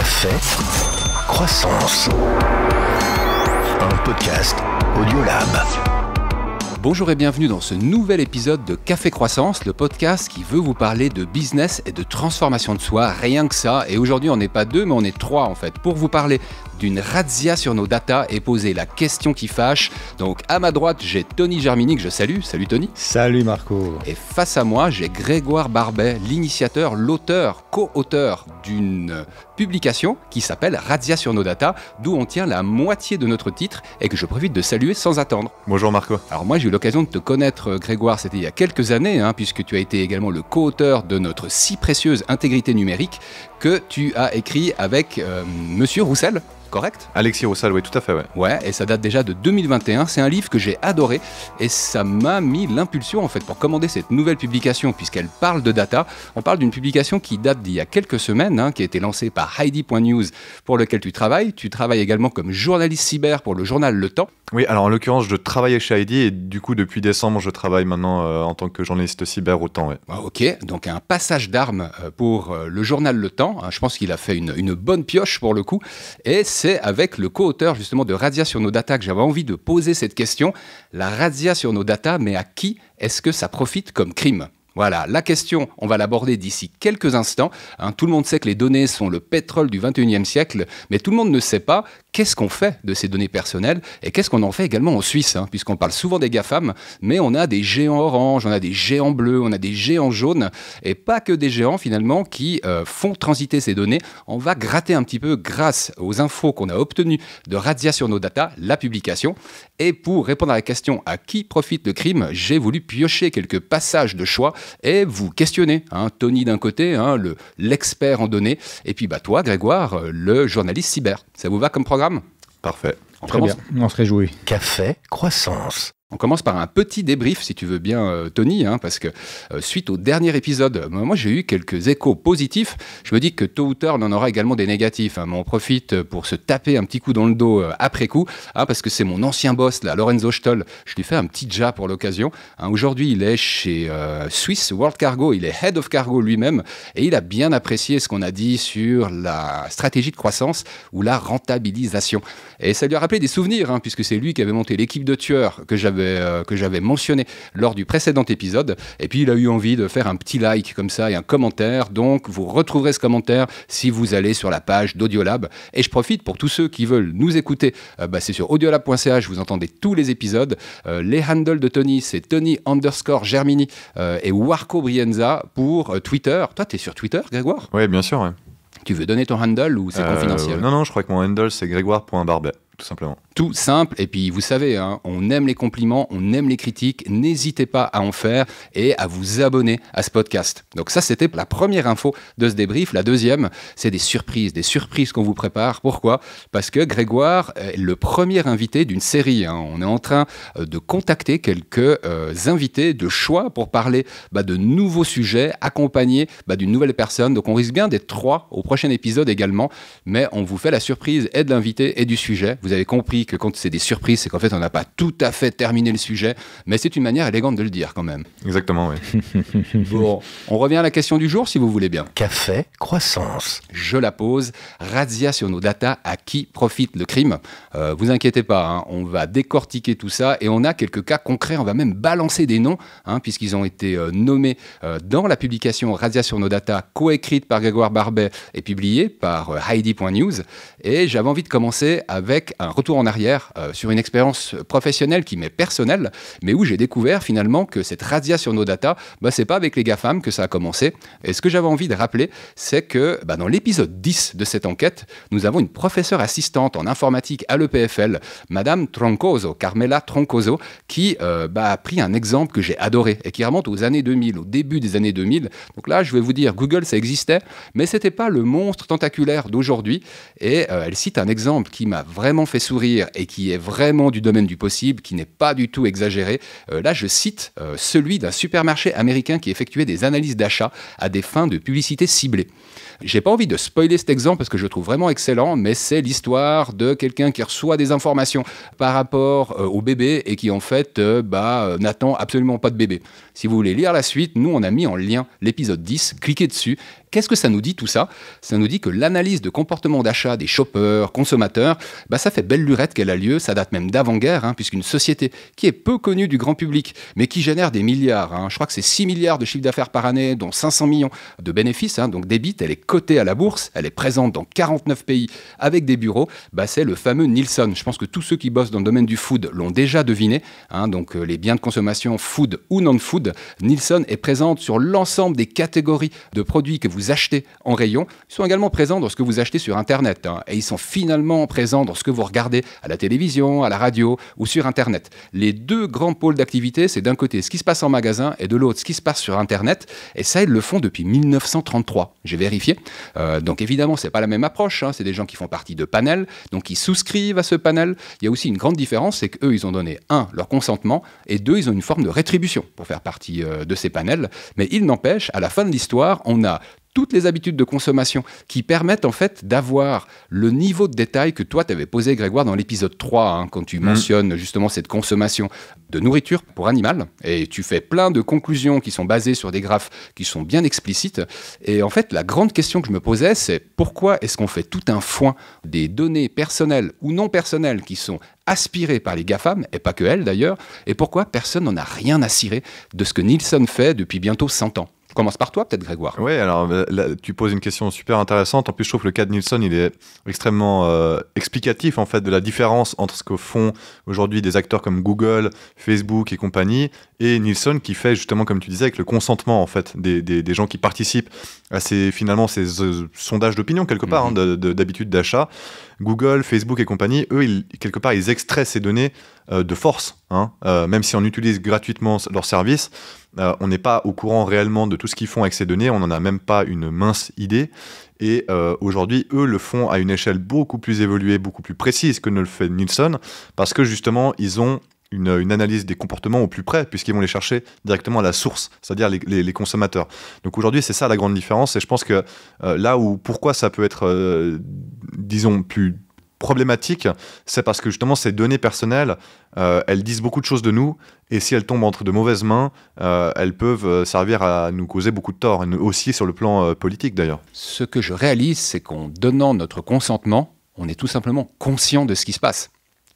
Café Croissance. Un podcast Audiolab. Bonjour et bienvenue dans ce nouvel épisode de Café Croissance, le podcast qui veut vous parler de business et de transformation de soi, rien que ça. Et aujourd'hui, on n'est pas deux, mais on est trois en fait, pour vous parler d'une razzia sur nos datas et poser la question qui fâche. Donc à ma droite, j'ai Tony Germini que je salue. Salut Tony. Salut Marco. Et face à moi, j'ai Grégoire Barbet, l'initiateur, l'auteur, co-auteur d'une publication qui s'appelle Razzia sur nos datas, d'où on tient la moitié de notre titre et que je profite de saluer sans attendre. Bonjour Marco. Alors moi j'ai eu l'occasion de te connaître Grégoire, c'était il y a quelques années, puisque tu as été également le co-auteur de notre si précieuse intégrité numérique que tu as écrit avec Monsieur Roussel. Correct ? Alexis Roussel, oui, tout à fait, ouais. Ouais, et ça date déjà de 2021. C'est un livre que j'ai adoré et ça m'a mis l'impulsion en fait pour commander cette nouvelle publication puisqu'elle parle de data. On parle d'une publication qui date d'il y a quelques semaines, qui a été lancée par Heidi.news pour lequel tu travailles. Tu travailles également comme journaliste cyber pour le journal Le Temps. Oui, alors en l'occurrence, je travaillais chez Heidi et du coup, depuis décembre, je travaille maintenant en tant que journaliste cyber au Temps, ouais. Ok, donc un passage d'armes pour le journal Le Temps. Je pense qu'il a fait une bonne pioche pour le coup et c'est avec le co-auteur justement de Razzia sur nos datas que j'avais envie de poser cette question. La razzia sur nos datas, mais à qui est-ce que ça profite comme crime ? Voilà, la question, on va l'aborder d'ici quelques instants. Tout le monde sait que les données sont le pétrole du 21e siècle, mais tout le monde ne sait pas qu'est-ce qu'on fait de ces données personnelles et qu'est-ce qu'on en fait également en Suisse, puisqu'on parle souvent des GAFAM, mais on a des géants orange, on a des géants bleus, on a des géants jaunes, et pas que des géants finalement qui font transiter ces données. On va gratter un petit peu grâce aux infos qu'on a obtenues de Razzia sur nos datas, la publication. Et pour répondre à la question à qui profite le crime, j'ai voulu piocher quelques passages de choix et vous questionner. Tony d'un côté, l'expert en données, et puis toi, Grégoire, le journaliste cyber. Ça vous va comme programme ? Parfait. Très bien, on se réjouit. Café Croissance. On commence par un petit débrief, si tu veux bien, Tony, parce que suite au dernier épisode, moi j'ai eu quelques échos positifs. Je me dis que tôt ou tard, on en aura également des négatifs. Mais on profite pour se taper un petit coup dans le dos après coup, parce que c'est mon ancien boss, là, Lorenzo Stoll. Je lui fais un petit ja pour l'occasion. Aujourd'hui, il est chez Swiss World Cargo, il est Head of Cargo lui-même, et il a bien apprécié ce qu'on a dit sur la stratégie de croissance ou la rentabilisation. Et ça lui a rappelé des souvenirs, puisque c'est lui qui avait monté l'équipe de tueurs que j'avais mentionné lors du précédent épisode. Et puis, il a eu envie de faire un petit like comme ça et un commentaire. Donc, vous retrouverez ce commentaire si vous allez sur la page d'Audiolab. Et je profite pour tous ceux qui veulent nous écouter. C'est sur audiolab.ch, vous entendez tous les épisodes. Les handles de Tony, c'est Tony_Germini et Warco Brienza pour Twitter. Toi, tu es sur Twitter, Grégoire ? Oui, bien sûr, ouais. Tu veux donner ton handle ou c'est confidentiel ? Non, je crois que mon handle, c'est grégoire.barbet, tout simplement. Tout simple, et puis vous savez, on aime les compliments, on aime les critiques, n'hésitez pas à en faire et à vous abonner à ce podcast. Donc ça, c'était la première info de ce débrief. La deuxième, c'est des surprises qu'on vous prépare. Pourquoi ? Parce que Grégoire est le premier invité d'une série. On est en train de contacter quelques invités de choix pour parler de nouveaux sujets, accompagnés d'une nouvelle personne. Donc on risque bien d'être 3 au prochain épisode également, mais on vous fait la surprise et de l'invité et du sujet. Vous avez compris que quand c'est des surprises, c'est qu'en fait, on n'a pas tout à fait terminé le sujet, mais c'est une manière élégante de le dire quand même. Exactement, oui. Bon, on revient à la question du jour, si vous voulez bien. Café Croissance. Je la pose. Razzia sur nos datas, à qui profite le crime ? Vous inquiétez pas, on va décortiquer tout ça et on a quelques cas concrets. On va même balancer des noms, puisqu'ils ont été nommés dans la publication Razzia sur nos datas, coécrite par Grégoire Barbet et publiée par Heidi.news. Et j'avais envie de commencer avec un retour en arrière sur une expérience professionnelle qui m'est personnelle, mais où j'ai découvert finalement que cette razzia sur nos datas, c'est pas avec les GAFAM que ça a commencé. Et ce que j'avais envie de rappeler, c'est que dans l'épisode 10 de cette enquête, nous avons une professeure assistante en informatique à l'EPFL, Madame Troncoso, Carmela Troncoso, qui a pris un exemple que j'ai adoré et qui remonte aux années 2000, au début des années 2000. Donc là, je vais vous dire, Google, ça existait, mais c'était pas le monstre tentaculaire d'aujourd'hui. Et elle cite un exemple qui m'a vraiment vraiment fait sourire et qui est vraiment du domaine du possible, qui n'est pas du tout exagéré. Là, je cite celui d'un supermarché américain qui effectuait des analyses d'achat à des fins de publicité ciblée. J'ai pas envie de spoiler cet exemple parce que je le trouve vraiment excellent, mais c'est l'histoire de quelqu'un qui reçoit des informations par rapport au bébé et qui en fait n'attend absolument pas de bébé. Si vous voulez lire la suite, nous on a mis en lien l'épisode 10, cliquez dessus. Qu'est-ce que ça nous dit tout ça ? Ça nous dit que l'analyse de comportement d'achat des shoppers, consommateurs, ça fait belle lurette qu'elle a lieu, ça date même d'avant-guerre, puisqu'une société qui est peu connue du grand public, mais qui génère des milliards, je crois que c'est 6 milliards de chiffre d'affaires par année, dont 500 millions de bénéfices, donc Debit, elle est cotée à la bourse, elle est présente dans 49 pays avec des bureaux, c'est le fameux Nielsen. Je pense que tous ceux qui bossent dans le domaine du food l'ont déjà deviné, donc les biens de consommation food ou non-food, Nielsen est présente sur l'ensemble des catégories de produits que vous achetez en rayon. Ils sont également présents dans ce que vous achetez sur Internet, et ils sont finalement présents dans ce que vous regardez à la télévision, à la radio ou sur Internet. Les deux grands pôles d'activité, c'est d'un côté ce qui se passe en magasin et de l'autre ce qui se passe sur Internet, et ça, ils le font depuis 1933. J'ai vérifié. Donc évidemment, c'est pas la même approche, c'est des gens qui font partie de panels, donc ils souscrivent à ce panel. Il y a aussi une grande différence, c'est qu'eux, ils ont donné, 1, leur consentement, et 2, ils ont une forme de rétribution pour faire partie de ces panels. Mais il n'empêche, à la fin de l'histoire, on a toutes les habitudes de consommation qui permettent en fait d'avoir le niveau de détail que toi t'avais posé, Grégoire, dans l'épisode 3, quand tu mentionnes justement cette consommation de nourriture pour animal, et tu fais plein de conclusions qui sont basées sur des graphes qui sont bien explicites. Et en fait, la grande question que je me posais, c'est pourquoi est-ce qu'on fait tout un foin des données personnelles ou non personnelles qui sont aspirées par les GAFAM, et pas que elles d'ailleurs, et pourquoi personne n'en a rien à cirer de ce que Nielsen fait depuis bientôt 100 ans. On commence par toi, peut-être, Grégoire. Oui, alors là, tu poses une question super intéressante. En plus, je trouve que le cas de Nielsen, il est extrêmement explicatif en fait de la différence entre ce que font aujourd'hui des acteurs comme Google, Facebook et compagnie, et Nielsen qui fait justement, comme tu disais, avec le consentement en fait des gens qui participent à ces sondages d'opinion quelque part, d'habitude d'achat. Google, Facebook et compagnie, eux, quelque part, ils extraient ces données de force, même si on utilise gratuitement leurs services. On n'est pas au courant réellement de tout ce qu'ils font avec ces données, on n'en a même pas une mince idée. Et aujourd'hui, eux le font à une échelle beaucoup plus évoluée, beaucoup plus précise que ne le fait Nielsen, parce que justement, ils ont une analyse des comportements au plus près, puisqu'ils vont les chercher directement à la source, c'est-à-dire les consommateurs. Donc aujourd'hui, c'est ça la grande différence, et je pense que là où, pourquoi ça peut être, disons, plus problématique, c'est parce que justement ces données personnelles, elles disent beaucoup de choses de nous, et si elles tombent entre de mauvaises mains, elles peuvent servir à nous causer beaucoup de tort, et aussi sur le plan politique d'ailleurs. Ce que je réalise, c'est qu'en donnant notre consentement, on est tout simplement conscient de ce qui se passe.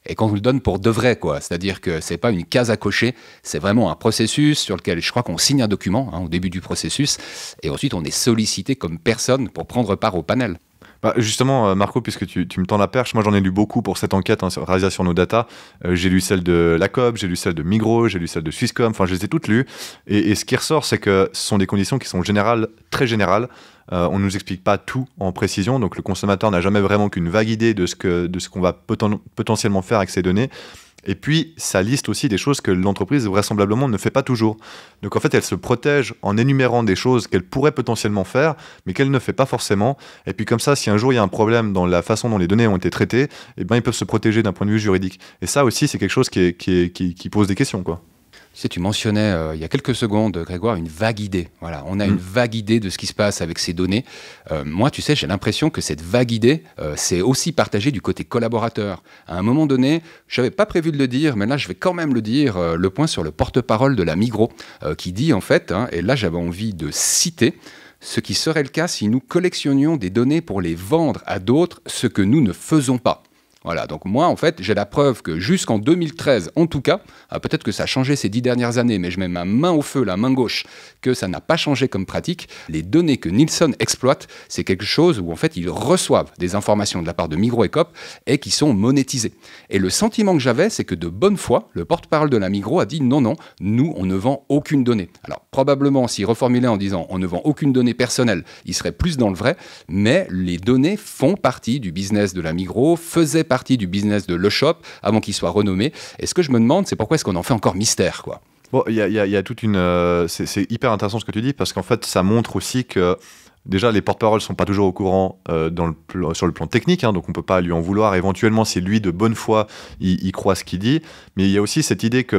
Et qu'on le donne pour de vrai, quoi. C'est-à-dire que c'est pas une case à cocher, c'est vraiment un processus sur lequel je crois qu'on signe un document au début du processus, et ensuite on est sollicité comme personne pour prendre part au panel. Justement, Marco, puisque tu me tends la perche, moi j'en ai lu beaucoup pour cette enquête sur Razzia sur nos data. J'ai lu celle de la COP, j'ai lu celle de Migros, j'ai lu celle de Swisscom, enfin je les ai toutes lues. Et ce qui ressort, c'est que ce sont des conditions qui sont générales, très générales. On ne nous explique pas tout en précision, donc le consommateur n'a jamais vraiment qu'une vague idée de ce qu'on va potentiellement faire avec ces données. Et puis, ça liste aussi des choses que l'entreprise, vraisemblablement, ne fait pas toujours. Donc, en fait, elle se protège en énumérant des choses qu'elle pourrait potentiellement faire, mais qu'elle ne fait pas forcément. Et puis, comme ça, si un jour il y a un problème dans la façon dont les données ont été traitées, ils peuvent se protéger d'un point de vue juridique. Et ça aussi, c'est quelque chose qui pose des questions, quoi. Tu sais, tu mentionnais il y a quelques secondes, Grégoire, une vague idée. Voilà, on a une vague idée de ce qui se passe avec ces données. Moi, tu sais, j'ai l'impression que cette vague idée, c'est aussi partagé du côté collaborateur. À un moment donné, je n'avais pas prévu de le dire, mais là, je vais quand même le dire, le point sur le porte-parole de la Migros, qui dit en fait, et là, j'avais envie de citer, ce qui serait le cas si nous collectionnions des données pour les vendre à d'autres, ce que nous ne faisons pas. Voilà, donc moi, en fait, j'ai la preuve que jusqu'en 2013, en tout cas, peut-être que ça a changé ces 10 dernières années, mais je mets ma main au feu, la main gauche, que ça n'a pas changé comme pratique. Les données que Nielsen exploite, c'est quelque chose où, en fait, ils reçoivent des informations de la part de Migros et Coop et qui sont monétisées. Et le sentiment que j'avais, c'est que de bonne foi, le porte-parole de la Migros a dit non, nous, on ne vend aucune donnée. Alors, probablement, s'il reformulait en disant on ne vend aucune donnée personnelle, il serait plus dans le vrai, mais les données font partie du business de la Migros, faisaient partie du business de Le Shop avant qu'il soit renommé. Et ce que je me demande, c'est pourquoi est-ce qu'on en fait encore mystère, quoi. Bon, il y a toute une... c'est hyper intéressant ce que tu dis, parce qu'en fait, ça montre aussi que déjà, les porte-paroles ne sont pas toujours au courant sur le plan technique, hein, donc on ne peut pas lui en vouloir. Éventuellement, si lui, de bonne foi, il croit ce qu'il dit. Mais il y a aussi cette idée que,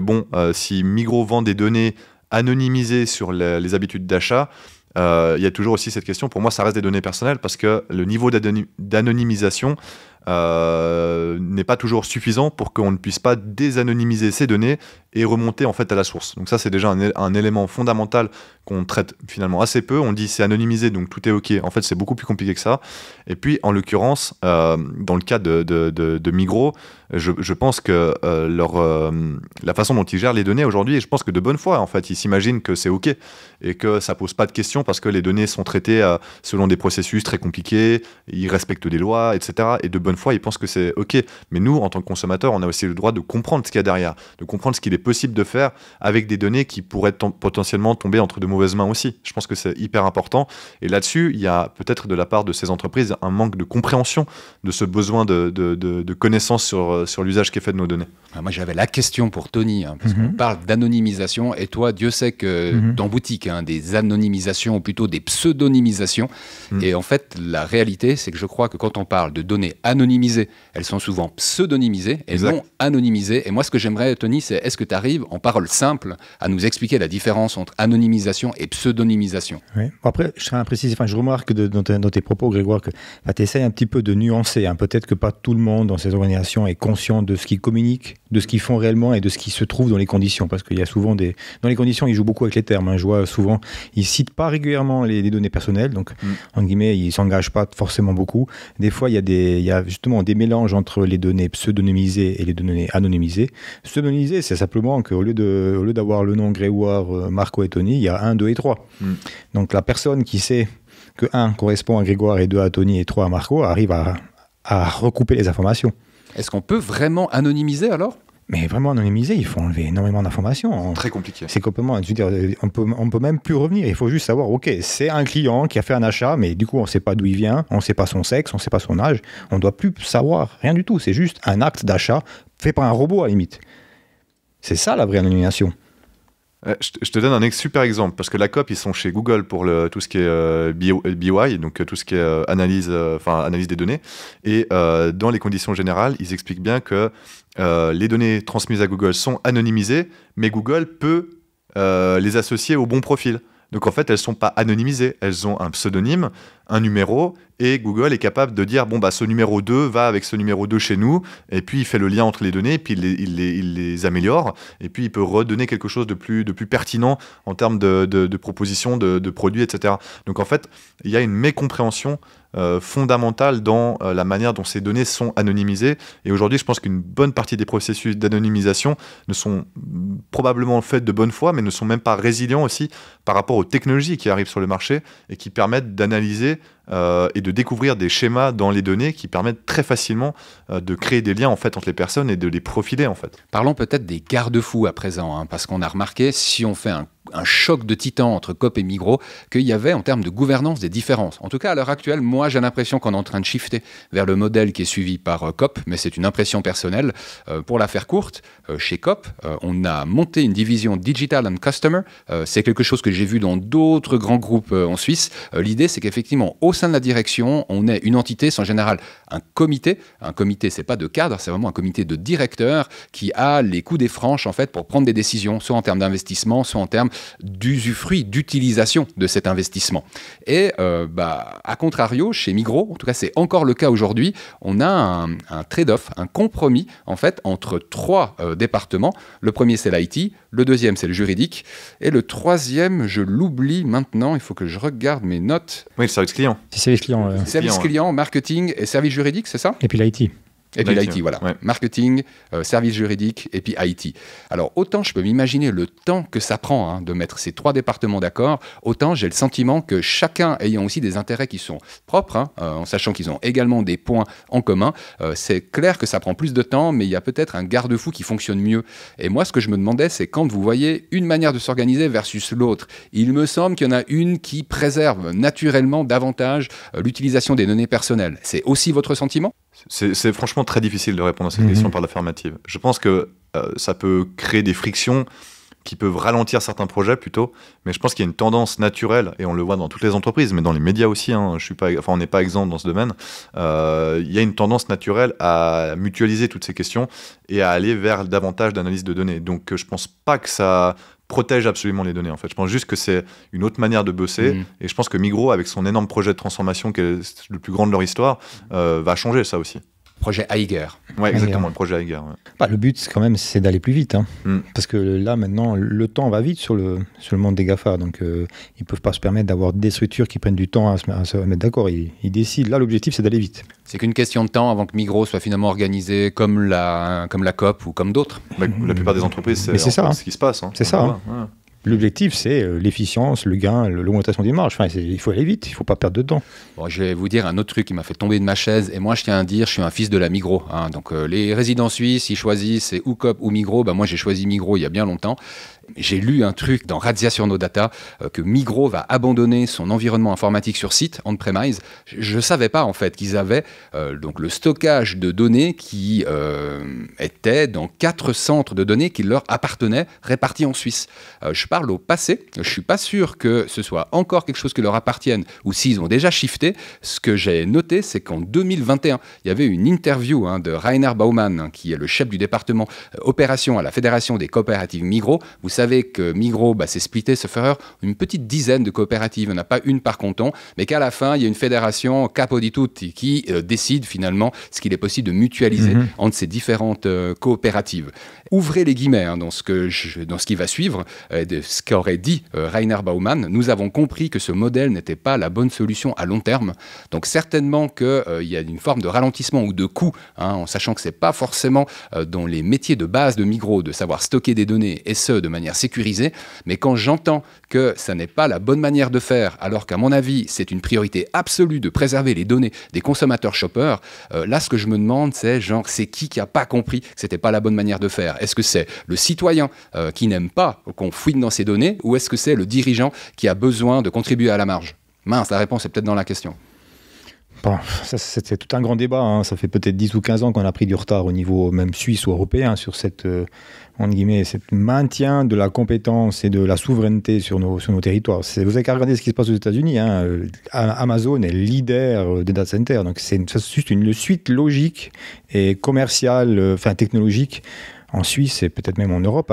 si Migros vend des données anonymisées sur les habitudes d'achat, il y a toujours aussi cette question. Pour moi, ça reste des données personnelles parce que le niveau d'anonymisation n'est pas toujours suffisant pour qu'on ne puisse pas désanonymiser ces données et remonter en fait à la source. Donc ça, c'est déjà un élément fondamental qu'on traite finalement assez peu. On dit c'est anonymisé, donc tout est OK. En fait, c'est beaucoup plus compliqué que ça. Et puis, en l'occurrence, dans le cas de Migros, je pense que la façon dont ils gèrent les données aujourd'hui, et je pense que de bonne foi, en fait, ils s'imaginent que c'est OK et que ça pose pas de questions parce que les données sont traitées selon des processus très compliqués, ils respectent des lois, etc. Et de bonne foi, ils pensent que c'est OK. Mais nous, en tant que consommateurs, on a aussi le droit de comprendre ce qu'il y a derrière, de comprendre ce qu'il est possible de faire avec des données qui pourraient potentiellement tomber entre de mauvaises mains aussi. Je pense que c'est hyper important. Et là-dessus, il y a peut-être de la part de ces entreprises un manque de compréhension de ce besoin de connaissances sur l'usage qui est fait de nos données. Moi, j'avais la question pour Tony, hein, parce qu'on parle d'anonymisation, et toi, Dieu sait que dans boutique, hein, des anonymisations, ou plutôt des pseudonymisations. Et en fait, la réalité, c'est que je crois que quand on parle de données anonymisées, elles sont souvent pseudonymisées et non anonymisées. Et moi, ce que j'aimerais, Tony, c'est est-ce que tu arrives, en paroles simples, à nous expliquer la différence entre anonymisation et pseudonymisation? Oui. Après, je serais imprécis. Enfin, je remarque dans tes propos, Grégoire, que tu essaies un petit peu de nuancer. Hein. Peut-être que pas tout le monde dans ces organisations est conscient de ce qu'ils communiquent, de ce qu'ils font réellement et de ce qui se trouve dans les conditions. Parce qu'il y a souvent dans les conditions, ils jouent beaucoup avec les termes. Hein. Je vois souvent, ils citent pas régulièrement les données personnelles. Donc, en guillemets, ils s'engagent pas forcément beaucoup. Des fois, il y a justement des mélanges entre les données pseudonymisées et les données anonymisées. Pseudonymisées, c'est simplement qu'au lieu d'avoir le nom Grégoire, Marco et Tony, il y a 1, 2 et 3. Donc, la personne qui sait que 1 correspond à Grégoire et 2 à Tony et 3 à Marco arrive à recouper les informations. Est-ce qu'on peut vraiment anonymiser alors? Mais vraiment anonymiser, il faut enlever énormément d'informations. Très compliqué. C'est complètement, je veux dire, on peut même plus revenir. Il faut juste savoir, ok, c'est un client qui a fait un achat, mais du coup, on ne sait pas d'où il vient, on ne sait pas son sexe, on ne sait pas son âge. On ne doit plus savoir rien du tout. C'est juste un acte d'achat fait par un robot à la limite. C'est ça la vraie anonymisation. Je te donne un super exemple, parce que la COP, ils sont chez Google pour tout ce qui est BI, donc tout ce qui est analyse des données. Et dans les conditions générales, ils expliquent bien que les données transmises à Google sont anonymisées, mais Google peut les associer au bon profil. Donc en fait, elles ne sont pas anonymisées, elles ont un pseudonyme, un numéro, et Google est capable de dire bon, ce numéro 2 va avec ce numéro 2 chez nous, et puis il fait le lien entre les données, et puis il les améliore, et puis il peut redonner quelque chose de plus pertinent en termes de propositions, de produits, etc. Donc en fait, il y a une mécompréhension fondamentale dans la manière dont ces données sont anonymisées. Et aujourd'hui, je pense qu'une bonne partie des processus d'anonymisation ne sont probablement faits de bonne foi, mais ne sont même pas résilients aussi par rapport aux technologies qui arrivent sur le marché et qui permettent d'analyser et de découvrir des schémas dans les données qui permettent très facilement de créer des liens en fait, entre les personnes et de les profiler. En fait. Parlons peut-être des garde-fous à présent, hein, parce qu'on a remarqué, si on fait un choc de titans entre Coop et Migros, qu'il y avait en termes de gouvernance des différences. En tout cas, à l'heure actuelle, moi j'ai l'impression qu'on est en train de shifter vers le modèle qui est suivi par Coop, mais c'est une impression personnelle. Pour la faire courte, chez Coop, on a monté une division Digital and Customer. C'est quelque chose que j'ai vu dans d'autres grands groupes en Suisse. L'idée, c'est qu'effectivement, au sein de la direction, on est une entité, c'est en général un comité. Un comité, c'est pas de cadre, c'est vraiment un comité de directeurs qui a les coups des franches en fait pour prendre des décisions, soit en termes d'investissement, soit en termes d'usufruit, d'utilisation de cet investissement. Et à contrario, chez Migros, en tout cas c'est encore le cas aujourd'hui, on a un trade-off, un compromis en fait entre 3 départements. Le premier c'est l'IT, le deuxième c'est le juridique, et le troisième, je l'oublie maintenant, il faut que je regarde mes notes. Oui, le service client. C'est service client. Service client, marketing et service juridique, c'est ça? Et puis l'IT. Et puis l'IT, voilà. Ouais. Marketing, service juridique et puis IT. Alors, autant je peux m'imaginer le temps que ça prend de mettre ces 3 départements d'accord, autant j'ai le sentiment que chacun ayant aussi des intérêts qui sont propres, en sachant qu'ils ont également des points en commun, c'est clair que ça prend plus de temps, mais il y a peut-être un garde-fou qui fonctionne mieux. Et moi, ce que je me demandais, c'est quand vous voyez une manière de s'organiser versus l'autre, il me semble qu'il y en a une qui préserve naturellement davantage l'utilisation des données personnelles. C'est aussi votre sentiment ? C'est franchement très difficile de répondre à cette question par l'affirmative. Je pense que ça peut créer des frictions qui peuvent ralentir certains projets plutôt. Mais je pense qu'il y a une tendance naturelle, et on le voit dans toutes les entreprises, mais dans les médias aussi, hein, on n'est pas exempt dans ce domaine. Il y a une tendance naturelle à mutualiser toutes ces questions et à aller vers davantage d'analyse de données. Donc je pense pas que ça protège absolument les données, en fait. Je pense juste que c'est une autre manière de bosser, et je pense que Migros, avec son énorme projet de transformation qui est le plus grand de leur histoire, va changer ça aussi. Projet Aiger. Ouais, exactement, le projet Aiger. Ouais. Le but, quand même, c'est d'aller plus vite. Hein. Parce que là, maintenant, le temps va vite sur le monde des GAFA. Donc, ils ne peuvent pas se permettre d'avoir des structures qui prennent du temps à se mettre d'accord. Ils décident. Là, l'objectif, c'est d'aller vite. C'est qu'une question de temps avant que Migros soit finalement organisé comme la COP ou comme d'autres. La plupart des entreprises, c'est ça, ce qui se passe. Hein. C'est ça. Hein. Ouais. L'objectif, c'est l'efficience, le gain, l'augmentation des marges. Enfin, il faut aller vite, il ne faut pas perdre de temps. Bon, je vais vous dire un autre truc qui m'a fait tomber de ma chaise. Et moi, je tiens à dire, je suis un fils de la Migros. Hein. Donc, les résidents suisses, ils choisissent, c'est ou COP ou Migros. Moi, j'ai choisi Migros il y a bien longtemps. J'ai lu un truc dans Razzia sur nos data que Migros va abandonner son environnement informatique sur site, on-premise. Je ne savais pas en fait qu'ils avaient donc le stockage de données qui était dans 4 centres de données qui leur appartenaient répartis en Suisse. Je parle au passé, je ne suis pas sûr que ce soit encore quelque chose qui leur appartienne ou s'ils ont déjà shifté. Ce que j'ai noté, c'est qu'en 2021, il y avait une interview de Rainer Baumann, qui est le chef du département opération à la Fédération des coopératives Migros. Vous savez que Migros, c'est splitté, sauf erreur, une petite dizaine de coopératives. On n'a pas une par canton, mais qu'à la fin, il y a une fédération capo di tutti qui décide finalement ce qu'il est possible de mutualiser entre ces différentes coopératives. Ouvrez les guillemets dans ce qui va suivre, de ce qu'aurait dit Rainer Baumann. Nous avons compris que ce modèle n'était pas la bonne solution à long terme. Donc certainement qu'il y a une forme de ralentissement ou de coût, en sachant que ce n'est pas forcément dans les métiers de base de Migros de savoir stocker des données, et ce, de manière sécurisée. Mais quand j'entends que ça n'est pas la bonne manière de faire, alors qu'à mon avis, c'est une priorité absolue de préserver les données des consommateurs shoppers, là, ce que je me demande, c'est c'est qui n'a pas compris que ce n'était pas la bonne manière de faire? Est-ce que c'est le citoyen qui n'aime pas qu'on fouine dans ses données, ou est-ce que c'est le dirigeant qui a besoin de contribuer à la marge? Mince, la réponse est peut-être dans la question. Bon, c'est tout un grand débat. Hein. Ça fait peut-être 10 ou 15 ans qu'on a pris du retard au niveau même suisse ou européen sur cette maintien de la compétence et de la souveraineté sur nos territoires. Vous avez qu'à regarder ce qui se passe aux États-Unis. Hein. Amazon est leader des data centers. Donc c'est juste une suite logique et commerciale, technologique. En Suisse et peut-être même en Europe,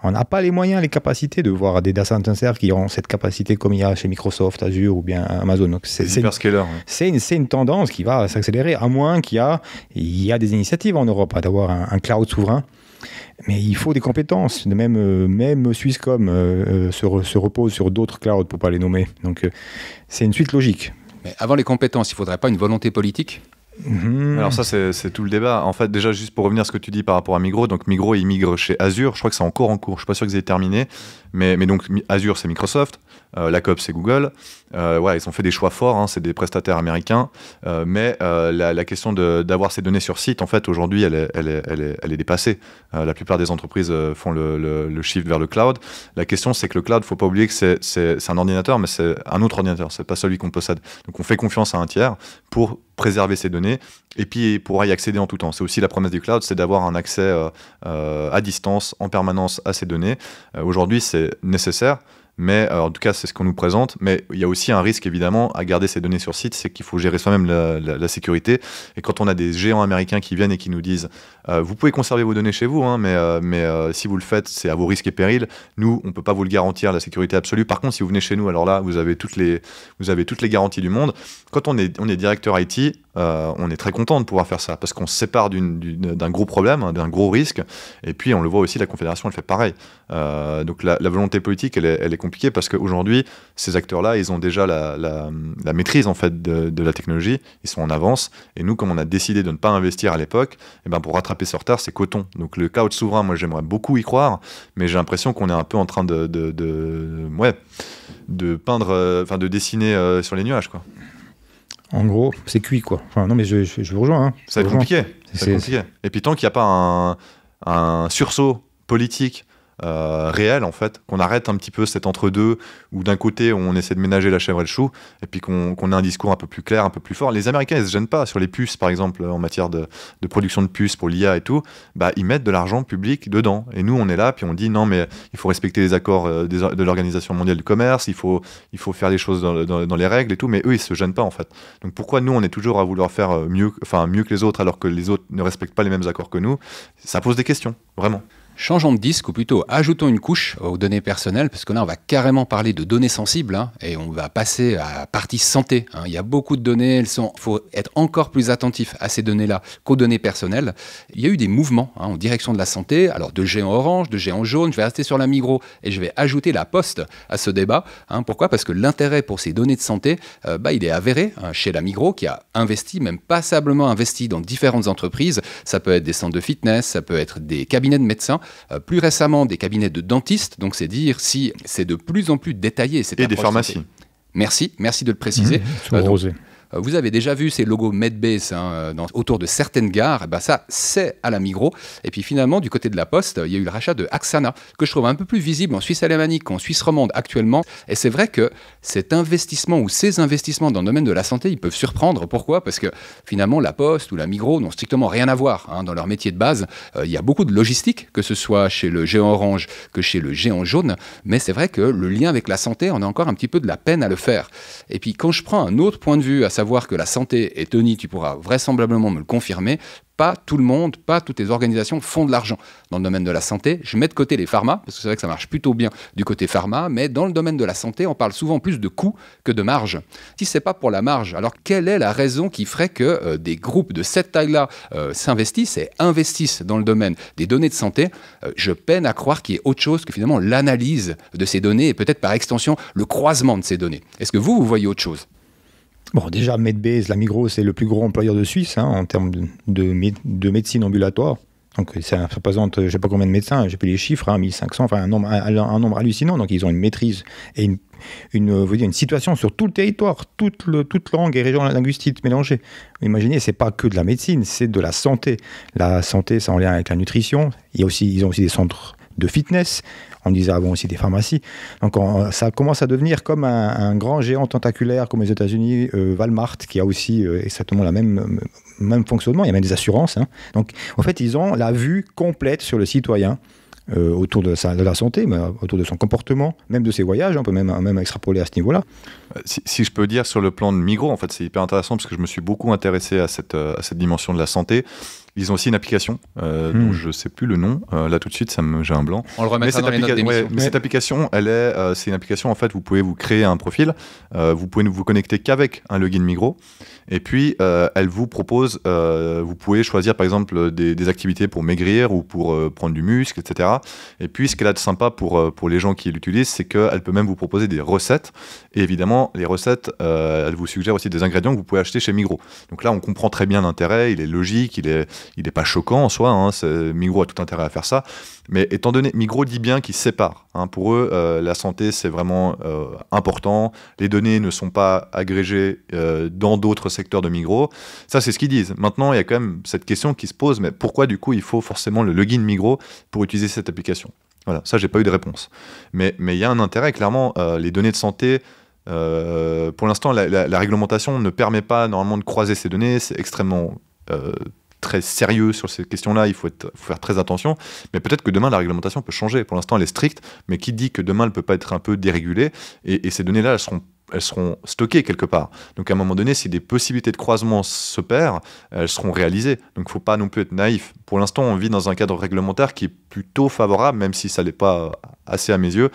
on n'a pas les moyens, les capacités de voir des data centers qui ont cette capacité comme il y a chez Microsoft, Azure ou bien Amazon. Donc c'est une tendance qui va s'accélérer, à moins qu'il y a des initiatives en Europe d'avoir un cloud souverain. Mais il faut des compétences. Même Swisscom se repose sur d'autres clouds pour ne pas les nommer. Donc c'est une suite logique. Mais avant les compétences, il ne faudrait pas une volonté politique ? Alors ça c'est tout le débat. En fait, déjà juste pour revenir à ce que tu dis par rapport à Migros, donc Migros il migre chez Azure, je crois que c'est encore en cours, je suis pas sûr que c'est terminé, mais donc Azure c'est Microsoft, la COP c'est Google, ils ont fait des choix forts, c'est des prestataires américains, mais la question d'avoir ces données sur site, en fait aujourd'hui elle est dépassée. La plupart des entreprises font le shift vers le cloud. La question c'est que le cloud, faut pas oublier que c'est un ordinateur, mais c'est un autre ordinateur, c'est pas celui qu'on possède. Donc on fait confiance à un tiers pour préserver ces données et puis pourra y accéder en tout temps. C'est aussi la promesse du cloud, c'est d'avoir un accès à distance, en permanence à ces données. Aujourd'hui, c'est nécessaire, mais en tout cas, c'est ce qu'on nous présente. Mais il y a aussi un risque, évidemment, à garder ces données sur site, c'est qu'il faut gérer soi-même la sécurité. Et quand on a des géants américains qui viennent et qui nous disent vous pouvez conserver vos données chez vous, mais si vous le faites, c'est à vos risques et périls. Nous, on ne peut pas vous le garantir, la sécurité absolue. Par contre, si vous venez chez nous, alors là, vous avez toutes les garanties du monde. Quand on est directeur IT, on est très content de pouvoir faire ça, parce qu'on se sépare d'un gros problème, d'un gros risque, et puis on le voit aussi, la Confédération, elle fait pareil. Donc la volonté politique, elle est compliquée, parce qu'aujourd'hui, ces acteurs-là, ils ont déjà la maîtrise en fait, de la technologie, ils sont en avance, et nous, comme on a décidé de ne pas investir à l'époque, pour rattraper ce retard, c'est coton. Donc le cloud souverain, moi j'aimerais beaucoup y croire, mais j'ai l'impression qu'on est un peu en train de peindre, de dessiner sur les nuages, quoi. En gros, c'est cuit, quoi. Enfin, non, mais je vous rejoins. Ça va être compliqué. Et puis tant qu'il n'y a pas un sursaut politique réel en fait, qu'on arrête un petit peu cet entre-deux où d'un côté on essaie de ménager la chèvre et le chou et puis qu'on ait un discours un peu plus clair, un peu plus fort. Les Américains ils se gênent pas sur les puces par exemple en matière de production de puces pour l'IA et tout, ils mettent de l'argent public dedans et nous on est là puis on dit non mais il faut respecter les accords de l'Organisation mondiale du commerce, il faut faire les choses dans les règles et tout, mais eux ils se gênent pas en fait. Donc pourquoi nous on est toujours à vouloir faire mieux que les autres alors que les autres ne respectent pas les mêmes accords que nous? Ça pose des questions, vraiment. Changeons de disque, ou plutôt ajoutons une couche aux données personnelles, parce que là on va carrément parler de données sensibles, et on va passer à la partie santé. Il y a beaucoup de données, il faut être encore plus attentif à ces données-là qu'aux données personnelles. Il y a eu des mouvements en direction de la santé, alors de géants orange, de géants jaune, je vais rester sur la Migros et je vais ajouter la Poste à ce débat. Pourquoi ? Parce que l'intérêt pour ces données de santé, il est avéré chez la Migros qui a investi, même passablement investi dans différentes entreprises. Ça peut être des centres de fitness, ça peut être des cabinets de médecins, plus récemment des cabinets de dentistes, donc c'est dire si c'est de plus en plus détaillé. Et des pharmacies. Merci de le préciser. Vous avez déjà vu ces logos Medbase autour de certaines gares, ça c'est à la Migros. Et puis finalement du côté de la Poste, il y a eu le rachat de Axana, que je trouve un peu plus visible en Suisse alémanique qu'en Suisse romande actuellement. Et c'est vrai que cet investissement ou ces investissements dans le domaine de la santé, ils peuvent surprendre. Pourquoi ? Parce que finalement la Poste ou la Migros n'ont strictement rien à voir dans leur métier de base. Il y a beaucoup de logistique, que ce soit chez le géant orange que chez le géant jaune, mais c'est vrai que le lien avec la santé, on a encore un petit peu de la peine à le faire. Et puis quand je prends un autre point de vue, à savoir que la santé, et Tony, tu pourras vraisemblablement me le confirmer, pas tout le monde, pas toutes les organisations font de l'argent dans le domaine de la santé. Je mets de côté les pharma, parce que c'est vrai que ça marche plutôt bien du côté pharma, mais dans le domaine de la santé, on parle souvent plus de coûts que de marge. Si c'est pas pour la marge, alors quelle est la raison qui ferait que des groupes de cette taille-là s'investissent et investissent dans le domaine des données de santé ? Je peine à croire qu'il y ait autre chose que finalement l'analyse de ces données et peut-être par extension le croisement de ces données. Est-ce que vous voyez autre chose ? Bon, déjà, Medbase, la Migros, c'est le plus gros employeur de Suisse en termes de médecine ambulatoire. Donc, ça représente, je ne sais pas combien de médecins, j'ai plus les chiffres, 1500, enfin un nombre hallucinant. Donc, ils ont une maîtrise et une situation sur tout le territoire, toute langue et région linguistique mélangées. Imaginez, c'est pas que de la médecine, c'est de la santé. La santé, c'est en lien avec la nutrition. Ils ont aussi des centres de fitness. On disait avant aussi des pharmacies. Donc ça commence à devenir comme un grand géant tentaculaire comme les États-Unis, Walmart, qui a aussi exactement le même fonctionnement. Il y a même des assurances. Donc en fait, ils ont la vue complète sur le citoyen autour de la santé, mais autour de son comportement, même de ses voyages. On peut même extrapoler à ce niveau-là. Si je peux dire sur le plan de Migros, en fait, c'est hyper intéressant parce que je me suis beaucoup intéressé à cette dimension de la santé. Ils ont aussi une application dont je ne sais plus le nom. Là, tout de suite, j'ai un blanc. On le remettra dans les notes d'émission. Mais cette application, c'est une application, en fait, vous pouvez vous créer un profil. Vous pouvez ne vous connecter qu'avec un login Migros. Et puis, elle vous propose, vous pouvez choisir, par exemple, des activités pour maigrir ou pour prendre du muscle, etc. Et puis, ce qu'elle a de sympa pour les gens qui l'utilisent, c'est qu'elle peut même vous proposer des recettes. Et évidemment, les recettes, elle vous suggère aussi des ingrédients que vous pouvez acheter chez Migros. Donc là, on comprend très bien l'intérêt. Il est logique, il n'est pas choquant en soi, Migros a tout intérêt à faire ça, mais étant donné, Migros dit bien qu'ils se séparent. Pour eux, la santé, c'est vraiment important. Les données ne sont pas agrégées dans d'autres secteurs de Migros. Ça, c'est ce qu'ils disent. Maintenant, il y a quand même cette question qui se pose, mais pourquoi du coup, il faut forcément le login Migros pour utiliser cette application ? Voilà, ça, j'ai pas eu de réponse. Mais il y a un intérêt, clairement, les données de santé. Pour l'instant, la réglementation ne permet pas normalement de croiser ces données. C'est extrêmement très sérieux sur ces questions-là, il faut faire très attention, mais peut-être que demain la réglementation peut changer. Pour l'instant elle est stricte, mais qui dit que demain elle peut pas être un peu dérégulée, et ces données-là elles seront stockées quelque part. Donc à un moment donné, si des possibilités de croisement s'opèrent, elles seront réalisées. Donc il ne faut pas non plus être naïf. Pour l'instant, on vit dans un cadre réglementaire qui est plutôt favorable, même si ça n'est pas assez à mes yeux,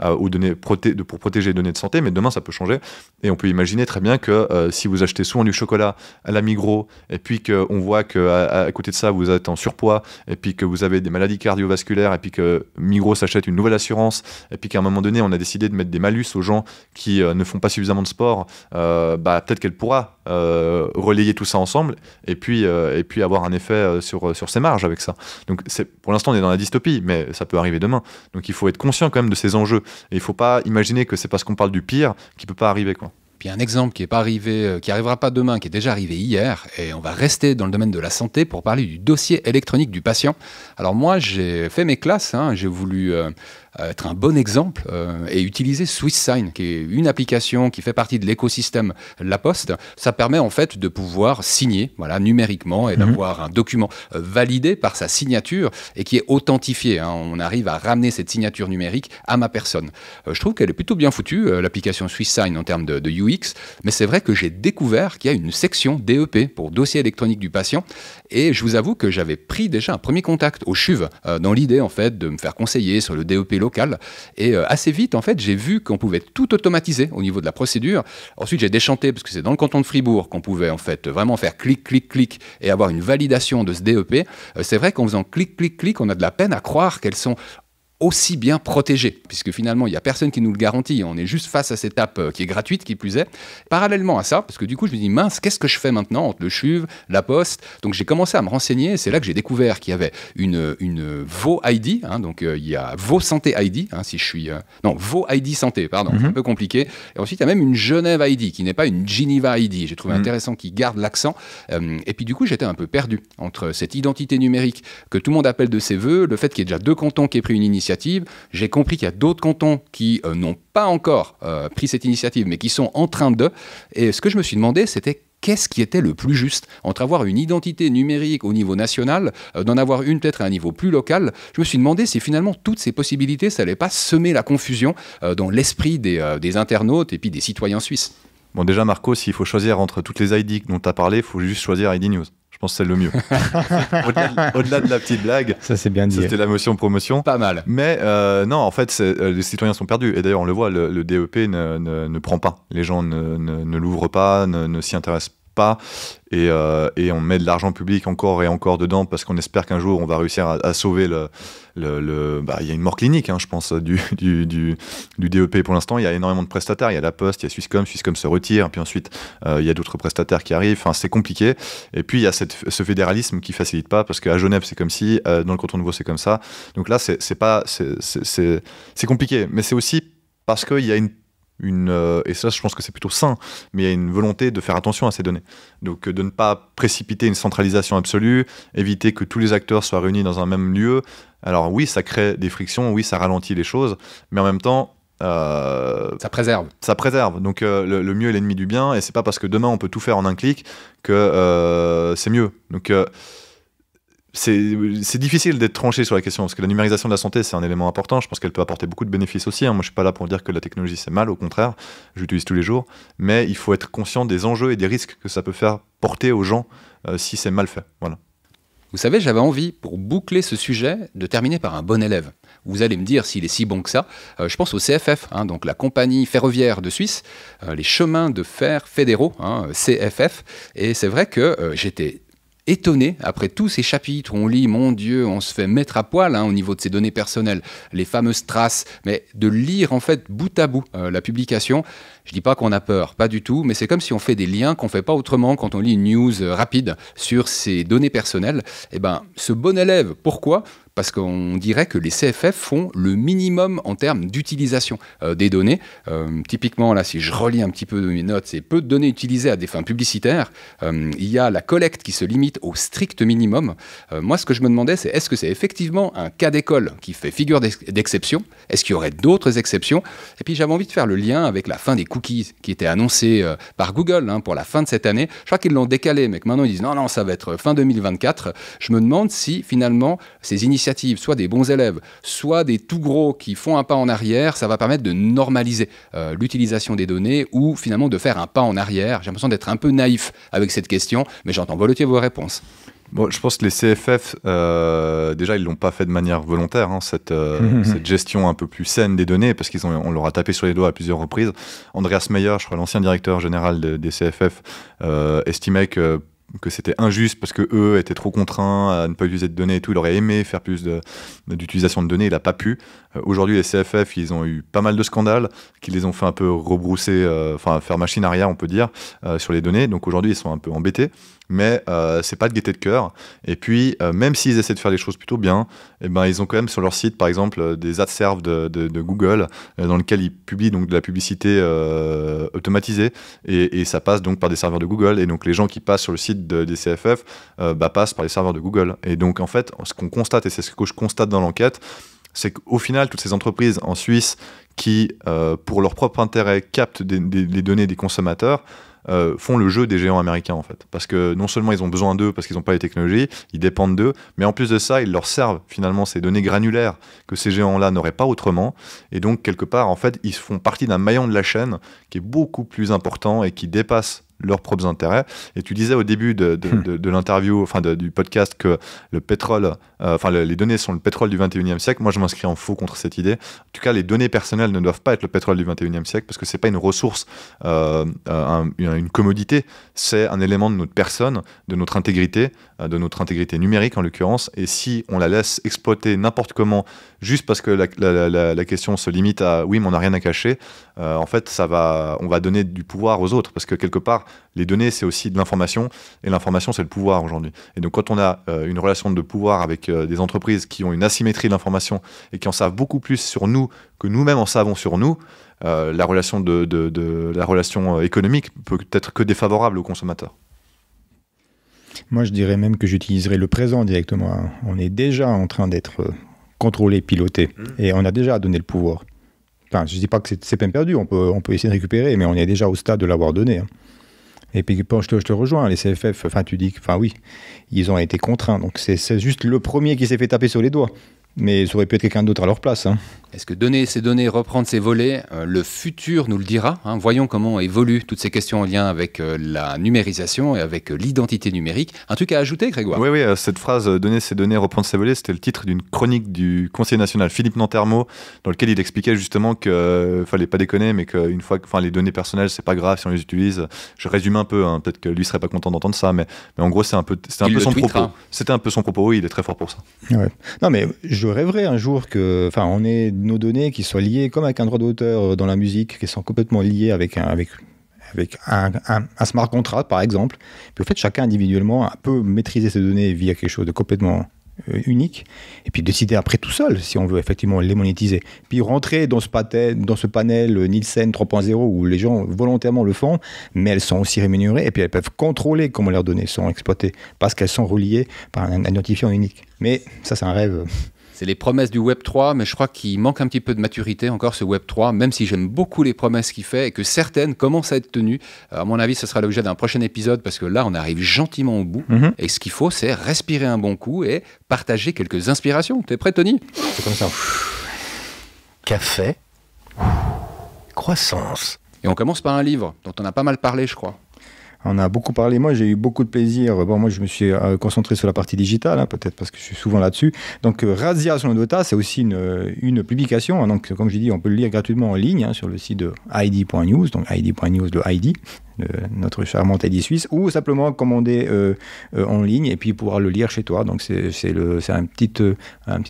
aux données pour protéger les données de santé, mais demain ça peut changer. Et on peut imaginer très bien que si vous achetez souvent du chocolat à la Migros, et puis qu'on voit qu'à côté de ça, vous êtes en surpoids, et puis que vous avez des maladies cardiovasculaires, et puis que Migros s'achète une nouvelle assurance, et puis qu'à un moment donné, on a décidé de mettre des malus aux gens qui ne font pas suffisamment de sport, peut-être qu'elle pourra relayer tout ça ensemble, et puis avoir un effet sur ses marges avec ça. Donc pour l'instant, on est dans la dystopie, mais ça peut arriver demain. Donc il faut être conscient quand même de ces enjeux, et il ne faut pas imaginer que c'est parce qu'on parle du pire qu'il ne peut pas arriver, quoi. Puis un exemple qui est pas arrivé, qui arrivera pas demain, qui est déjà arrivé hier, et on va rester dans le domaine de la santé pour parler du dossier électronique du patient. Alors moi, j'ai fait mes classes, j'ai voulu être un bon exemple et utiliser SwissSign, qui est une application qui fait partie de l'écosystème La Poste. Ça permet en fait de pouvoir signer numériquement et d'avoir un document validé par sa signature et qui est authentifié. On arrive à ramener cette signature numérique à ma personne. Je trouve qu'elle est plutôt bien foutue, l'application SwissSign en termes de UX, mais c'est vrai que j'ai découvert qu'il y a une section DEP pour dossier électronique du patient et je vous avoue que j'avais pris déjà un premier contact au CHUV dans l'idée en fait de me faire conseiller sur le DEP local et assez vite en fait j'ai vu qu'on pouvait tout automatiser au niveau de la procédure. Ensuite j'ai déchanté parce que c'est dans le canton de Fribourg qu'on pouvait en fait vraiment faire clic clic clic et avoir une validation de ce DEP. C'est vrai qu'en faisant clic clic clic on a de la peine à croire qu'elles sont aussi bien protégé, puisque finalement, il n'y a personne qui nous le garantit. On est juste face à cette app qui est gratuite, qui plus est. Parallèlement à ça, parce que du coup, je me dis, mince, qu'est-ce que je fais maintenant entre le CHUV, la Poste? Donc, j'ai commencé à me renseigner. C'est là que j'ai découvert qu'il y avait une Vaud ID. Donc, il y a Vaud Santé ID, si je suis... non, Vaud ID Santé, pardon, c'est un peu compliqué. Et ensuite, il y a même une Genève ID, qui n'est pas une Geneva ID. J'ai trouvé intéressant qu'ils gardent l'accent. Et puis, du coup, j'étais un peu perdu entre cette identité numérique que tout le monde appelle de ses voeux, le fait qu'il y ait déjà 2 cantons qui aient pris une initiative. J'ai compris qu'il y a d'autres cantons qui n'ont pas encore pris cette initiative, mais qui sont en train de. Et ce que je me suis demandé, c'était qu'est-ce qui était le plus juste entre avoir une identité numérique au niveau national, d'en avoir une peut-être à un niveau plus local. Je me suis demandé si finalement toutes ces possibilités, ça n'allait pas semer la confusion dans l'esprit des internautes et puis des citoyens suisses. Bon, déjà, Marco, s'il faut choisir entre toutes les ID dont tu as parlé, il faut juste choisir ID News. Je pense que c'est le mieux. Au-delà de la petite blague, ça c'est bien dit. C'était la motion promotion. Pas mal. Mais non, en fait, les citoyens sont perdus. Et d'ailleurs, on le voit, le DEP ne prend pas. Les gens ne l'ouvrent pas, ne s'y intéressent pas. Et on met de l'argent public encore et encore dedans parce qu'on espère qu'un jour, on va réussir à sauver il y a une mort clinique, je pense, du DEP pour l'instant. Il y a énormément de prestataires. Il y a La Poste, il y a Swisscom se retire. Puis ensuite, il y a d'autres prestataires qui arrivent. Enfin, c'est compliqué. Et puis, il y a ce fédéralisme qui facilite pas parce qu'à Genève, c'est comme si, dans le canton de Vaud, c'est comme ça. Donc là, c'est compliqué. Mais c'est aussi parce qu'il y a et ça je pense que c'est plutôt sain, mais il y a une volonté de faire attention à ces données, donc de ne pas précipiter une centralisation absolue, éviter que tous les acteurs soient réunis dans un même lieu. Alors oui, ça crée des frictions, oui, ça ralentit les choses, mais en même temps ça préserve. Donc le mieux est l'ennemi du bien, et c'est pas parce que demain on peut tout faire en un clic que c'est mieux. Donc c'est difficile d'être tranché sur la question, parce que la numérisation de la santé, c'est un élément important. Je pense qu'elle peut apporter beaucoup de bénéfices aussi. Moi, je suis pas là pour dire que la technologie, c'est mal. Au contraire, je l'utilise tous les jours. Mais il faut être conscient des enjeux et des risques que ça peut faire porter aux gens si c'est mal fait. Voilà. Vous savez, j'avais envie, pour boucler ce sujet, de terminer par un bon élève. Vous allez me dire s'il est si bon que ça. Je pense au CFF, donc la compagnie ferroviaire de Suisse, les chemins de fer fédéraux, CFF. Et c'est vrai que j'étais étonné, après tous ces chapitres où on lit, mon Dieu, on se fait mettre à poil au niveau de ces données personnelles, les fameuses traces, mais de lire en fait bout à bout la publication. Je dis pas qu'on a peur, pas du tout, mais c'est comme si on fait des liens qu'on fait pas autrement quand on lit une news rapide sur ces données personnelles. Et ce bon élève, pourquoi ? Parce qu'on dirait que les CFF font le minimum en termes d'utilisation des données. Typiquement, là, si je relis un petit peu mes notes, c'est peu de données utilisées à des fins publicitaires. Il y a la collecte qui se limite au strict minimum. Moi, ce que je me demandais, c'est est-ce que c'est effectivement un cas d'école qui fait figure d'exception ? Est-ce qu'il y aurait d'autres exceptions ? Et puis, j'avais envie de faire le lien avec la fin des cookies qui était annoncée par Google pour la fin de cette année. Je crois qu'ils l'ont décalé, mais que maintenant, ils disent non, ça va être fin 2024. Je me demande si, finalement, ces initiatives, soit des bons élèves, soit des tout gros qui font un pas en arrière, ça va permettre de normaliser l'utilisation des données ou finalement de faire un pas en arrière. J'ai l'impression d'être un peu naïf avec cette question, mais j'entends volontiers vos réponses. Bon, je pense que les CFF, déjà, ils l'ont pas fait de manière volontaire, cette gestion un peu plus saine des données, parce on leur a tapé sur les doigts à plusieurs reprises. Andreas Meyer, je crois, l'ancien directeur général des CFF, estimait que que c'était injuste parce que eux étaient trop contraints à ne pas utiliser de données et tout. Il aurait aimé faire plus d'utilisation de données, il n'a pas pu. Aujourd'hui, les CFF, ils ont eu pas mal de scandales qui les ont fait un peu rebrousser, faire machine arrière, on peut dire, sur les données. Donc aujourd'hui, ils sont un peu embêtés. Mais c'est pas de gaieté de cœur. Et puis, même s'ils essaient de faire les choses plutôt bien, eh ben, ils ont quand même sur leur site, par exemple, des adserves de Google, dans lesquels ils publient donc de la publicité automatisée, et ça passe donc par des serveurs de Google. Et donc les gens qui passent sur le site des CFF passent par les serveurs de Google. Et donc en fait, ce qu'on constate, et c'est ce que je constate dans l'enquête, c'est qu'au final, toutes ces entreprises en Suisse qui, pour leur propre intérêt, captent les données des consommateurs, font le jeu des géants américains en fait. Parce que non seulement ils ont besoin d'eux parce qu'ils n'ont pas les technologies, ils dépendent d'eux, mais en plus de ça, ils leur servent finalement ces données granulaires que ces géants-là n'auraient pas autrement. Et donc quelque part, en fait, ils font partie d'un maillon de la chaîne qui est beaucoup plus important et qui dépasse leurs propres intérêts. Et tu disais au début de l'interview, du podcast, que le pétrole, les données sont le pétrole du 21e siècle. Moi, je m'inscris en faux contre cette idée. En tout cas, les données personnelles ne doivent pas être le pétrole du 21e siècle parce que c'est pas une ressource, une commodité. C'est un élément de notre personne, de notre intégrité numérique en l'occurrence. Et si on la laisse exploiter n'importe comment, juste parce que la question se limite à oui, mais on n'a rien à cacher, en fait, on va donner du pouvoir aux autres parce que quelque part, les données, c'est aussi de l'information, et l'information, c'est le pouvoir aujourd'hui. Et donc, quand on a une relation de pouvoir avec des entreprises qui ont une asymétrie de l'information et qui en savent beaucoup plus sur nous que nous-mêmes en savons sur nous, la relation la relation économique peut être que défavorable aux consommateurs. Moi, je dirais même que j'utiliserais le présent directement. On est déjà en train d'être contrôlé, piloté, et on a déjà donné le pouvoir. Enfin, je ne dis pas que c'est peine perdue, on peut essayer de récupérer, mais on est déjà au stade de l'avoir donné. Et puis, je te rejoins, les CFF, tu dis que, oui, ils ont été contraints. Donc, c'est juste le premier qui s'est fait taper sur les doigts. Mais ça aurait pu être quelqu'un d'autre à leur place. Est-ce que donner ces données, reprendre ces volets, le futur nous le dira. Voyons comment évoluent toutes ces questions en lien avec la numérisation et avec l'identité numérique. Un truc à ajouter, Grégoire ? Oui, cette phrase « donner ces données, reprendre ces volets », c'était le titre d'une chronique du conseiller national Philippe Nantermo, dans lequel il expliquait justement qu'il ne fallait pas déconner, mais qu'une fois que les données personnelles, c'est pas grave si on les utilise. Je résume un peu, peut-être que lui serait pas content d'entendre ça, mais en gros, c'était un peu son propos. C'était un peu son propos, oui, il est très fort pour ça. Ouais. Non, mais je rêverais un jour on ait nos données qui soient liées comme avec un droit d'auteur dans la musique, qui sont complètement liées avec un smart contract, par exemple. Puis, au fait, chacun individuellement peut maîtriser ces données via quelque chose de complètement unique, et puis décider après tout seul si on veut effectivement les monétiser. Puis rentrer dans ce panel Nielsen 3.0 où les gens volontairement le font, mais elles sont aussi rémunérées, et puis elles peuvent contrôler comment leurs données sont exploitées, parce qu'elles sont reliées par un identifiant unique. Mais ça, c'est un rêve. C'est les promesses du Web 3, mais je crois qu'il manque un petit peu de maturité encore, ce Web 3, même si j'aime beaucoup les promesses qu'il fait et que certaines commencent à être tenues. À mon avis, ce sera l'objet d'un prochain épisode parce que là, on arrive gentiment au bout. Et ce qu'il faut, c'est respirer un bon coup et partager quelques inspirations. T'es prêt, Tony ? C'est comme ça. Café, croissance. Et on commence par un livre dont on a pas mal parlé, je crois. On a beaucoup parlé, moi j'ai eu beaucoup de plaisir. Moi je me suis concentré sur la partie digitale, peut-être parce que je suis souvent là-dessus. Donc Razzia sur nos data, c'est aussi une publication. Donc comme je dis, on peut le lire gratuitement en ligne sur le site de ID.news, donc ID.news, le ID, notre charmante ID suisse, ou simplement commander en ligne et puis pouvoir le lire chez toi. Donc c'est un petit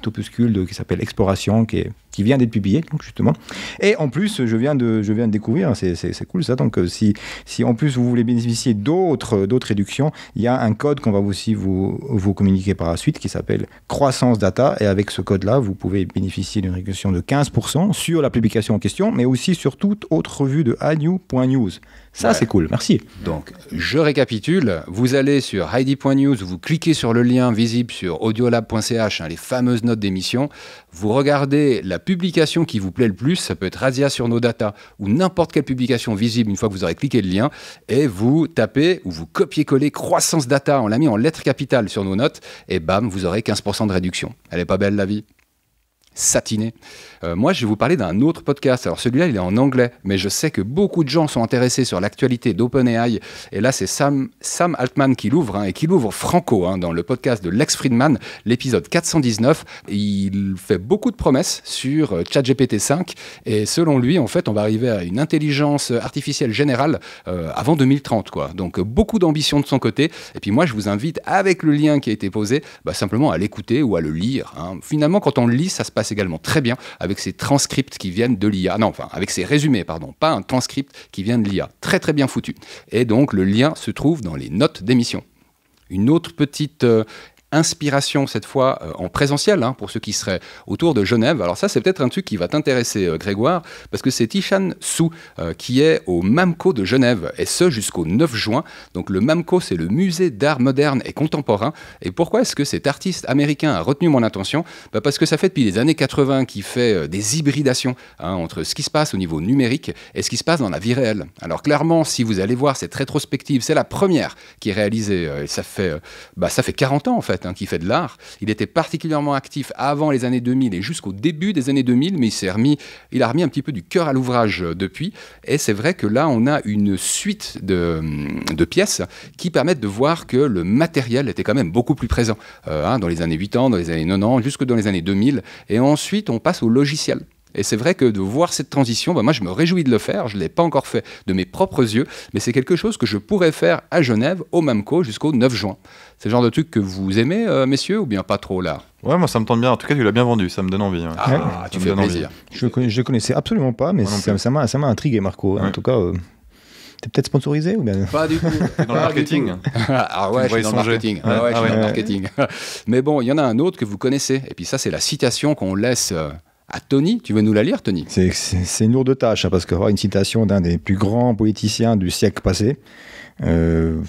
opuscule qui s'appelle Exploration qui vient d'être publié, donc justement. Et en plus, je viens de découvrir, c'est cool ça. Donc si en plus vous voulez bénéficier d'autres réductions, il y a un code qu'on va aussi vous communiquer par la suite qui s'appelle Croissance Data. Et avec ce code-là, vous pouvez bénéficier d'une réduction de 15% sur la publication en question, mais aussi sur toute autre revue de iNew.news. Ça, c'est cool. Merci. Donc, je récapitule. Vous allez sur Heidi.news, vous cliquez sur le lien visible sur audiolab.ch, les fameuses notes d'émission. Vous regardez la publication qui vous plaît le plus. Ça peut être Razzia sur nos data ou n'importe quelle publication visible une fois que vous aurez cliqué le lien. Et vous tapez ou vous copiez-collez Croissance Data. On l'a mis en lettres capitales sur nos notes. Et bam, vous aurez 15% de réduction. Elle est pas belle, la vie ? satiné. Moi, je vais vous parler d'un autre podcast. Alors celui-là, il est en anglais, mais je sais que beaucoup de gens sont intéressés sur l'actualité d'OpenAI. Et là, c'est Sam Altman qui l'ouvre, et qui l'ouvre franco, dans le podcast de Lex Fridman, l'épisode 419. Il fait beaucoup de promesses sur ChatGPT 5. Et selon lui, en fait, on va arriver à une intelligence artificielle générale avant 2030, quoi. Donc, beaucoup d'ambition de son côté. Et puis moi, je vous invite, avec le lien qui a été posé, simplement à l'écouter ou à le lire. Finalement, quand on le lit, ça se passe également très bien avec ces transcripts qui viennent de l'IA. Non, enfin, avec ces résumés, pardon, pas un transcript qui vient de l'IA. Très, très bien foutu. Et donc, le lien se trouve dans les notes d'émission. Une autre petite inspiration, cette fois en présentiel, pour ceux qui seraient autour de Genève. Alors ça, c'est peut-être un truc qui va t'intéresser, Grégoire, parce que c'est Tishan Su qui est au MAMCO de Genève, et ce jusqu'au 9 juin. Donc le MAMCO, c'est le musée d'art moderne et contemporain. Et pourquoi est-ce que cet artiste américain a retenu mon attention ? Parce que ça fait depuis les années 80 qu'il fait des hybridations entre ce qui se passe au niveau numérique et ce qui se passe dans la vie réelle. Alors clairement, si vous allez voir cette rétrospective, c'est la première qui est réalisée, et ça fait 40 ans en fait, qui fait de l'art. Il était particulièrement actif avant les années 2000 et jusqu'au début des années 2000, mais il a remis un petit peu du cœur à l'ouvrage depuis. Et c'est vrai que là, on a une suite de pièces qui permettent de voir que le matériel était quand même beaucoup plus présent dans les années 80, dans les années 90, jusque dans les années 2000. Et ensuite, on passe au logiciel. Et c'est vrai que de voir cette transition, moi je me réjouis de le faire, je ne l'ai pas encore fait de mes propres yeux, mais c'est quelque chose que je pourrais faire à Genève, au MAMCO, jusqu'au 9 juin. C'est le genre de truc que vous aimez, messieurs, ou bien pas trop là ? Ouais, moi ça me tente bien, en tout cas tu l'as bien vendu, ça me donne envie. Ah, tu fais plaisir. Je ne connaissais absolument pas, mais ça m'a intrigué, Marco. En tout cas... T'es peut-être sponsorisé ou bien ? Pas du tout. Dans le marketing. Ah ouais, je suis dans le marketing. Je suis dans le marketing. Mais bon, il y en a un autre que vous connaissez. Et puis ça, c'est la citation qu'on laisse à Tony. Tu veux nous la lire, Tony ? C'est une lourde tâche, parce que une citation d'un des plus grands politiciens du siècle passé.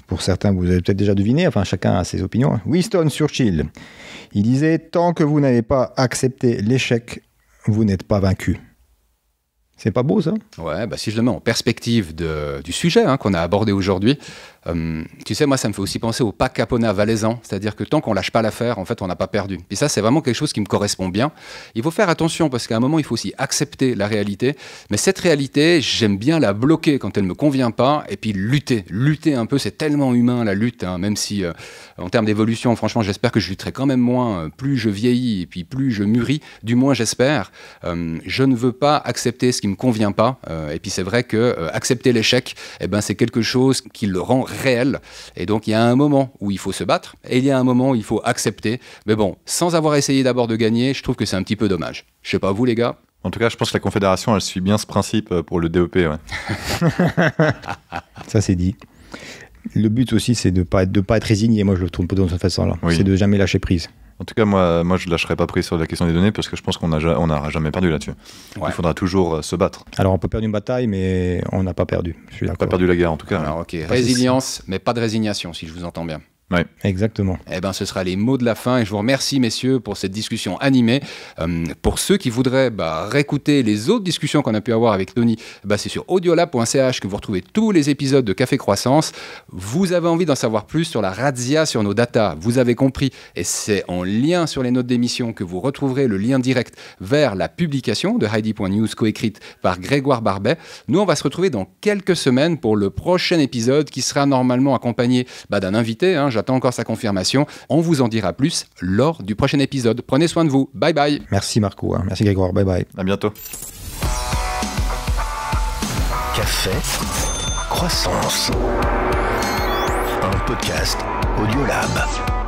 Pour certains, vous avez peut-être déjà deviné. Enfin, chacun a ses opinions. Winston Churchill. Il disait « Tant que vous n'avez pas accepté l'échec, vous n'êtes pas vaincu ». C'est pas beau, ça ? Ouais, si je le mets en perspective du sujet qu'on a abordé aujourd'hui, tu sais, moi, ça me fait aussi penser au Pac Capona valaisan, c'est-à-dire que tant qu'on lâche pas l'affaire, en fait, on n'a pas perdu. Et ça, c'est vraiment quelque chose qui me correspond bien. Il faut faire attention, parce qu'à un moment, il faut aussi accepter la réalité. Mais cette réalité, j'aime bien la bloquer quand elle me convient pas, et puis lutter un peu. C'est tellement humain, la lutte, même si, en termes d'évolution, franchement, j'espère que je lutterai quand même moins. Plus je vieillis, et puis plus je mûris, du moins j'espère. Je ne veux pas accepter ce qui me convient pas. Et puis c'est vrai que accepter l'échec, c'est quelque chose qui le rend réel. Et donc il y a un moment où il faut se battre, et il y a un moment où il faut accepter. Mais bon, sans avoir essayé d'abord de gagner, je trouve que c'est un petit peu dommage. Je sais pas, vous les gars ? En tout cas, je pense que la Confédération, elle suit bien ce principe pour le DEP. Ouais. Ça, c'est dit. Le but aussi, c'est de pas être résigné. Moi, je le trouve un peu dans cette façon-là. Oui. C'est de jamais lâcher prise. En tout cas, moi je ne lâcherai pas prise sur la question des données parce que je pense qu'on n'aura jamais perdu là-dessus. Ouais. Il faudra toujours se battre. Alors, on peut perdre une bataille, mais on n'a pas perdu. Je suis d'accord. On n'a pas perdu la guerre, en tout cas. Alors, ok. Résilience, mais pas de résignation, si je vous entends bien. Ouais. Exactement. Ce sera les mots de la fin et je vous remercie, messieurs, pour cette discussion animée. Pour ceux qui voudraient réécouter les autres discussions qu'on a pu avoir avec Tony, c'est sur audiolab.ch que vous retrouvez tous les épisodes de Café Croissance. Vous avez envie d'en savoir plus sur la razzia sur nos datas, vous avez compris, et c'est en lien sur les notes d'émission que vous retrouverez le lien direct vers la publication de Heidi.news coécrite par Grégoire Barbet. Nous, on va se retrouver dans quelques semaines pour le prochain épisode qui sera normalement accompagné d'un invité. J'attends encore sa confirmation. On vous en dira plus lors du prochain épisode. Prenez soin de vous. Bye bye. Merci Marco. Merci Grégoire. Bye bye. À bientôt. Café Croissance. Un podcast Audiolab.